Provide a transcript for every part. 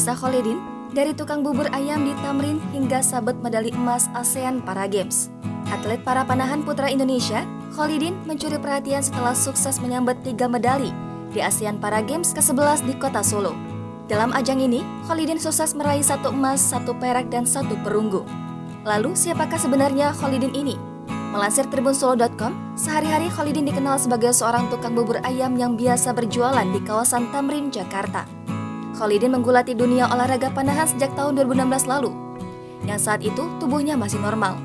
Kisah Kholidin, dari tukang bubur ayam di Tamrin hingga sabet medali emas ASEAN Para Games. Atlet para panahan putra Indonesia, Kholidin mencuri perhatian setelah sukses menyambet 3 medali di ASEAN Para Games ke-11 di kota Solo. Dalam ajang ini, Kholidin sukses meraih 1 emas, 1 perak, dan 1 perunggu. Lalu, siapakah sebenarnya Kholidin ini? Melansir tribunsolo.com, sehari-hari Kholidin dikenal sebagai seorang tukang bubur ayam yang biasa berjualan di kawasan Tamrin, Jakarta. Kholidin menggulati dunia olahraga panahan sejak tahun 2016 lalu, yang saat itu tubuhnya masih normal.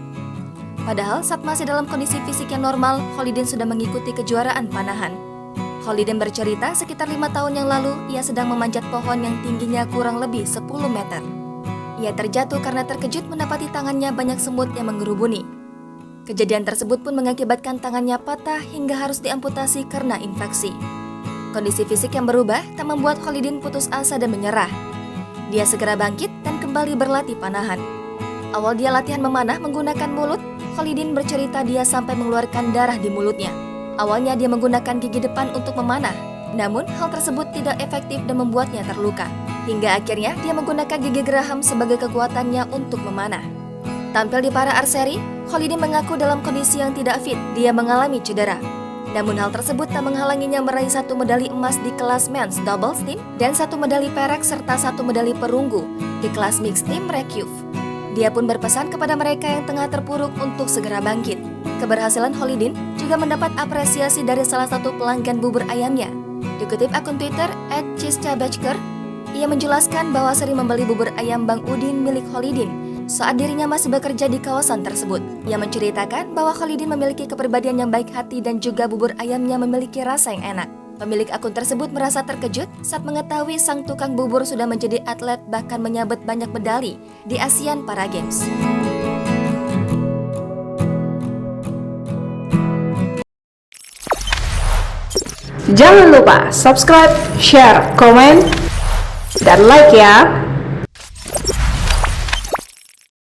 Padahal saat masih dalam kondisi fisik yang normal, Kholidin sudah mengikuti kejuaraan panahan. Kholidin bercerita sekitar 5 tahun yang lalu, ia sedang memanjat pohon yang tingginya kurang lebih 10 meter. Ia terjatuh karena terkejut mendapati tangannya banyak semut yang menggerubuni. Kejadian tersebut pun mengakibatkan tangannya patah hingga harus diamputasi karena infeksi. Kondisi fisik yang berubah tak membuat Kholidin putus asa dan menyerah. Dia segera bangkit dan kembali berlatih panahan. Awal dia latihan memanah menggunakan mulut, Kholidin bercerita dia sampai mengeluarkan darah di mulutnya. Awalnya dia menggunakan gigi depan untuk memanah, namun hal tersebut tidak efektif dan membuatnya terluka. Hingga akhirnya dia menggunakan gigi geraham sebagai kekuatannya untuk memanah. Tampil di para archery, Kholidin mengaku dalam kondisi yang tidak fit, dia mengalami cedera. Namun hal tersebut tak menghalanginya meraih 1 medali emas di kelas men's doubles team dan 1 medali perak serta 1 medali perunggu di kelas mixed team recurve. Dia pun berpesan kepada mereka yang tengah terpuruk untuk segera bangkit. Keberhasilan Kholidin juga mendapat apresiasi dari salah satu pelanggan bubur ayamnya. Dikutip akun Twitter @ciscabechker, ia menjelaskan bahwa sering membeli bubur ayam Bang Udin milik Kholidin saat dirinya masih bekerja di kawasan tersebut. Ia menceritakan bahwa Kholidin memiliki kepribadian yang baik hati dan juga bubur ayamnya memiliki rasa yang enak. Pemilik akun tersebut merasa terkejut saat mengetahui sang tukang bubur sudah menjadi atlet bahkan menyabet banyak medali di ASEAN Para Games. Jangan lupa subscribe, share, komen, dan like ya!